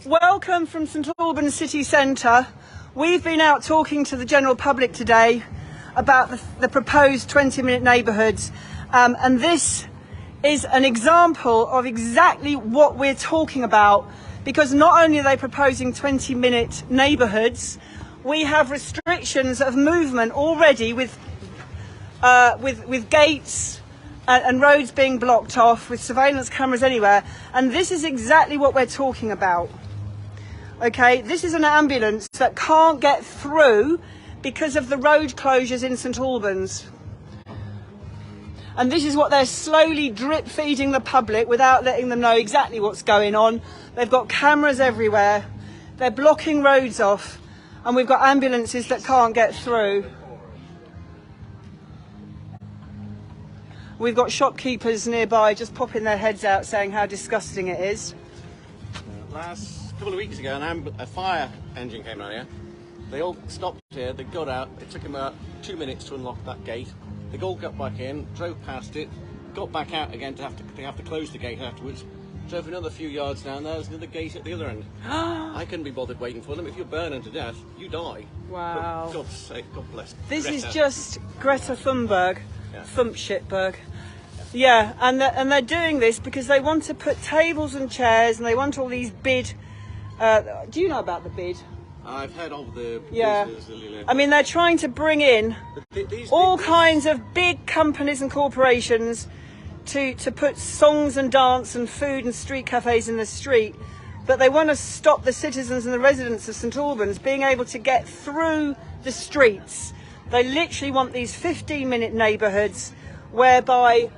Welcome from St Albans City Centre. We've been out talking to the general public today about the proposed 20-minute neighbourhoods, and this is an example of exactly what we're talking about, because not only are they proposing 20-minute neighbourhoods, we have restrictions of movement already with gates and roads being blocked off, with surveillance cameras anywhere, and this is exactly what we're talking about. Okay, this is an ambulance that can't get through because of the road closures in St Albans. And this is what they're slowly drip feeding the public without letting them know exactly what's going on. They've got cameras everywhere, they're blocking roads off, and we've got ambulances that can't get through. We've got shopkeepers nearby just popping their heads out saying how disgusting it is. Last couple of weeks ago, a fire engine came around here. They all stopped here, they got out, it took them about 2 minutes to unlock that gate. They all got back in, drove past it, got back out again to have to close the gate afterwards. Drove another few yards down, there's another gate at the other end. I couldn't be bothered waiting for them. If you're burning to death, you die. Wow. For God's sake, God bless. This Greta. is just Greta Thunberg. Yeah. Thumpshitberg. Yeah, and they're doing this because they want to put tables and chairs, and they want all these bid. Do you know about the bid? I've heard of the. Yeah. I mean, they're trying to bring in all kinds of big companies and corporations to put songs and dance and food and street cafes in the street, but they want to stop the citizens and the residents of St Albans being able to get through the streets. They literally want these 15-minute neighbourhoods whereby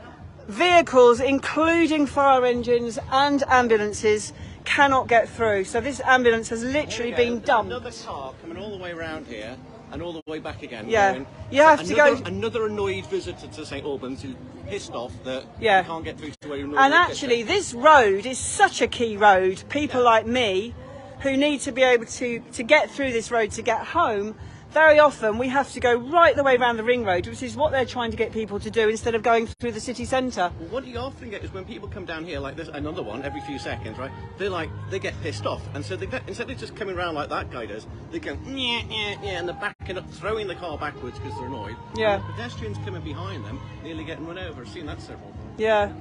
vehicles, including fire engines and ambulances, cannot get through. So this ambulance has literally been dumped. Another car coming all the way around here and all the way back again. Yeah, going, you have to go. Another annoyed visitor to St Albans who's pissed off that you can't get through to where you normally And actually, this road is such a key road. People like me, who need to be able to get through this road to get home, very often we have to go right the way around the ring road, which is what they're trying to get people to do instead of going through the city centre. Well, what you often get is when people come down here, like there's another one every few seconds, right? They get pissed off, and so instead of just coming around like that guy does, they go and they're backing up, throwing the car backwards because they're annoyed. Yeah. And the pedestrians coming behind them, nearly getting run over. I've seen that several. Yeah,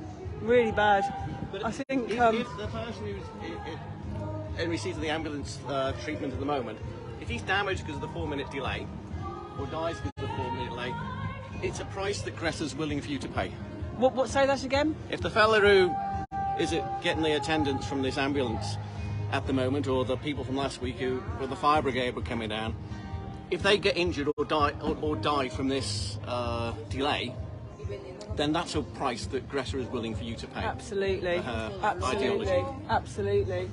really bad. But I think if the person who's in receipt of the ambulance treatment at the moment, if he's damaged because of the 4-minute delay, or dies because of the 4-minute delay, it's a price that Greta's willing for you to pay. What? Say that again? If the fella who is getting the attendance from this ambulance at the moment, or the people from last week who were the fire brigade were coming down, if they get injured or die from this delay, then that's a price that Greta is willing for you to pay. Absolutely. Absolutely. Ideology. Absolutely.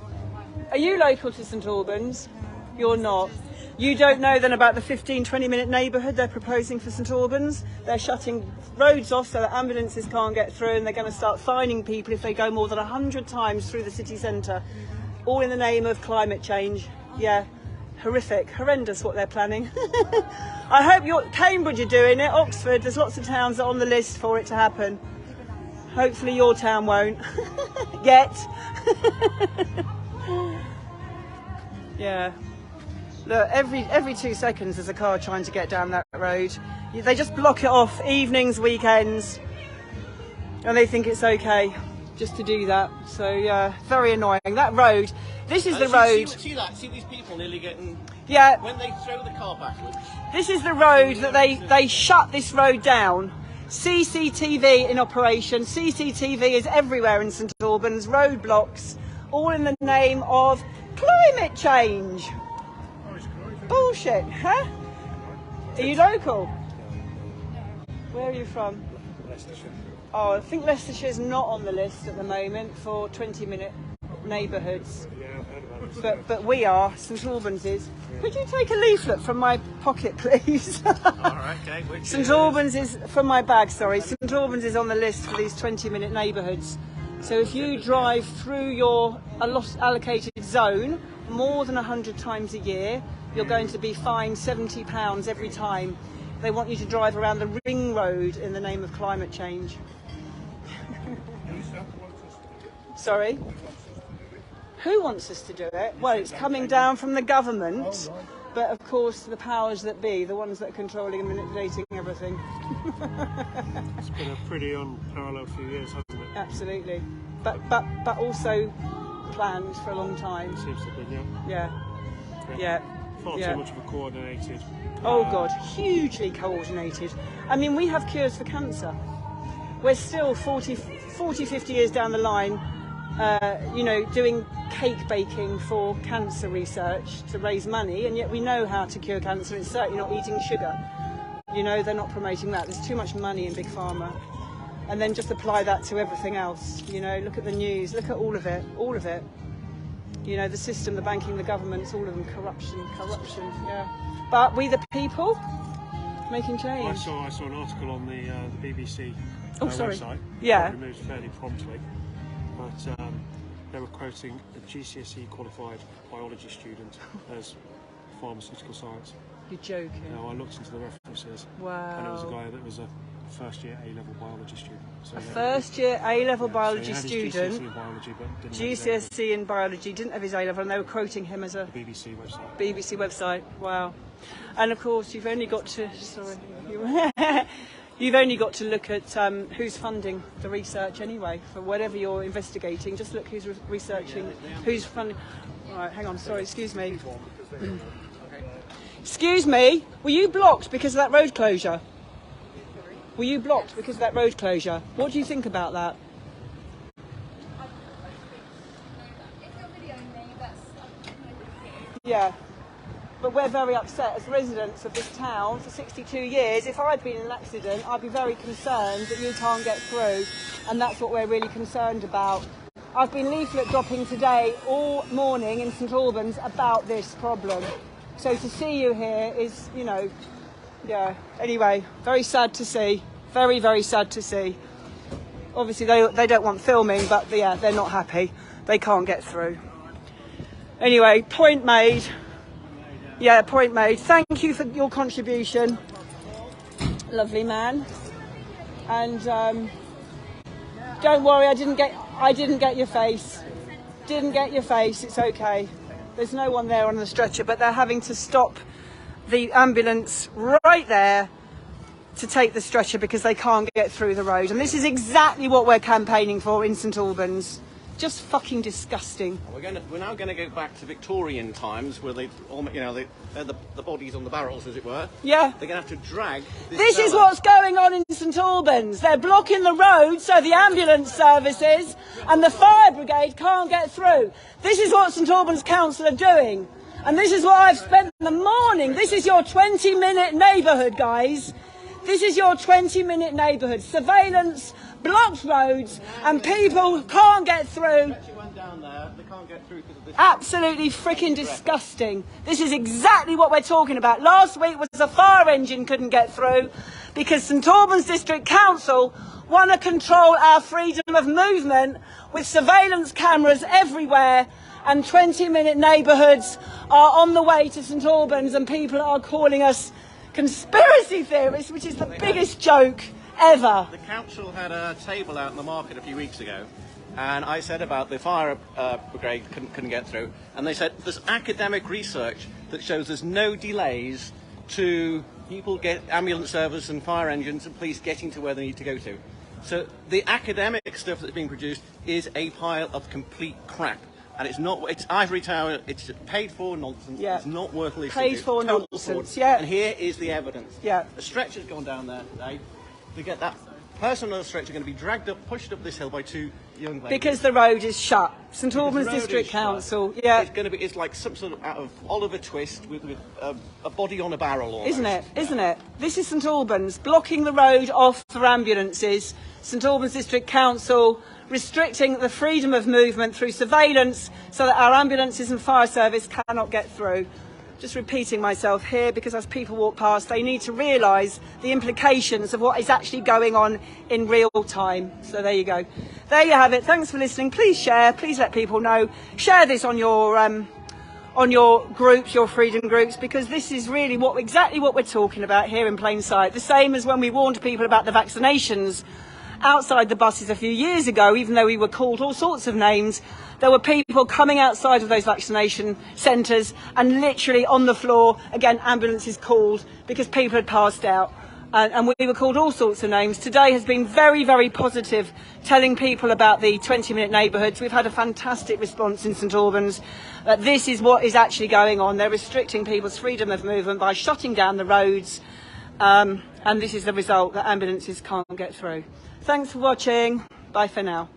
Are you local to St Albans? You're not. You don't know then about the 15-20-minute neighbourhood they're proposing for St Albans. They're shutting roads off so that ambulances can't get through, and they're going to start fining people if they go more than 100 times through the city centre, all in the name of climate change. Yeah, horrific, horrendous what they're planning. I hope Cambridge are doing it, Oxford, there's lots of towns that are on the list for it to happen. Hopefully your town won't. Yet. Yeah. Look, every 2 seconds there's a car trying to get down that road. They just block it off evenings, weekends, and they think it's okay just to do that. So yeah, very annoying. That road, this is the road. See that? See these people nearly getting... Yeah. When they throw the car backwards. This is the road that they shut this road down. CCTV in operation. CCTV is everywhere in St Albans. Roadblocks, all in the name of climate change. Bullshit, huh? Are you local? Where are you from? Leicestershire. Oh, I think Leicestershire's not on the list at the moment for 20-minute neighbourhoods. Yeah, I've heard about it. But we are, St Albans is. Could you take a leaflet from my pocket, please? Alright, okay. St Albans is, from my bag, sorry. St Albans is on the list for these 20-minute neighbourhoods. So if you drive through your allocated zone more than 100 times a year, you're going to be fined £70 every time. They want you to drive around the ring road in the name of climate change. Sorry? Who wants us to do it? Well, it's coming down from the government, but of course the powers that be, the ones that are controlling and manipulating everything. It's been a pretty unparalleled few years, hasn't it? Absolutely, but also planned for a long time. It seems to have been, Yeah. Far Yeah. too much of a coordinated. Oh God, hugely coordinated. I mean, we have cures for cancer. We're still 40, 50 years down the line, you know, doing cake baking for cancer research to raise money, and yet we know how to cure cancer. It's certainly not eating sugar. You know, they're not promoting that. There's too much money in Big Pharma. And then just apply that to everything else. You know, look at the news, look at all of it, all of it. You know, the system, the banking, the governments, all of them, corruption, yeah. But we the people, making change. I saw an article on the BBC website. Yeah. Removed fairly promptly, but they were quoting a GCSE qualified biology student as pharmaceutical science. You're joking. Now I looked into the references. Wow. And it was a guy that was a first year A-level biology student. So A first year A-level biology so he had his GCSE student. in biology, but didn't have his GCSE in biology, didn't have his A-level, and they were quoting him as a A-level. BBC website. BBC website. Wow. And of course, you've only got to you've only got to look at who's funding the research anyway for whatever you're investigating. Just look who's researching, who's funding. All right, hang on. Sorry, excuse me. Excuse me. Were you blocked because of that road closure? Were you blocked because of that road closure? What do you think about that? Yeah. But we're very upset as residents of this town for 62 years. If I'd been in an accident, I'd be very concerned that you can't get through. And that's what we're really concerned about. I've been leaflet dropping today all morning in St Albans about this problem. So to see you here is, you know, yeah. Anyway, very sad to see. Very, very sad to see. Obviously, they don't want filming, but yeah, they're not happy. They can't get through. Anyway, point made. Yeah, point made. Thank you for your contribution, lovely man. And don't worry, I didn't get your face. Didn't get your face. It's okay. There's no one there on the stretcher, but they're having to stop the ambulance right there to take the stretcher because they can't get through the road. And this is exactly what we're campaigning for in St Albans. Just fucking disgusting. We're now going to go back to Victorian times where they, you know, they're the bodies on the barrels, as it were. Yeah. They're going to have to drag. This is what's going on in St Albans. They're blocking the road so the ambulance services and the fire brigade can't get through. This is what St Albans Council are doing. And this is what I've spent the morning. This is your 20-minute neighbourhood, guys. This is your 20-minute neighbourhood. Surveillance, blocked roads, and people can't get through. Absolutely freaking disgusting. This is exactly what we're talking about. Last week was a fire engine couldn't get through because St Albans District Council want to control our freedom of movement with surveillance cameras everywhere, and 20-minute neighbourhoods are on the way to St Albans, and people are calling us conspiracy theorists, which is the biggest joke ever. The council had a table out in the market a few weeks ago, and I said about the fire brigade couldn't get through, and they said there's academic research that shows there's no delays to people get ambulance service and fire engines and police getting to where they need to go to. So the academic stuff that's being produced is a pile of complete crap. And it's not, it's ivory tower, it's paid for nonsense, Yeah. It's not worth listening Paid to. for Total nonsense, fraud. yeah. And here is the evidence. Yeah. A stretcher's gone down there today to get that person on the stretcher going to be dragged up, pushed up this hill by two young ladies. Because the road is shut. St Because Albans the road District is shut. Council, yeah. It's going to be, it's like some sort of out of Oliver Twist with a body on a barrel almost. Isn't it? Isn't it? This is St Albans, blocking the road off for ambulances. St Albans District Council restricting the freedom of movement through surveillance so that our ambulances and fire service cannot get through. Just repeating myself here because as people walk past, they need to realise the implications of what is actually going on in real time. So there you go. There you have it. Thanks for listening. Please share. Please let people know. Share this on your groups, your freedom groups, because this is really exactly what we're talking about here in plain sight. The same as when we warned people about the vaccinations outside the buses a few years ago, even though we were called all sorts of names, there were people coming outside of those vaccination centres and literally on the floor, again, ambulances called because people had passed out. And we were called all sorts of names. Today has been very, very positive, telling people about the 20-minute neighbourhoods. We've had a fantastic response in St Albans. This is what is actually going on. They're restricting people's freedom of movement by shutting down the roads. And this is the result, that ambulances can't get through. Thanks for watching. Bye for now.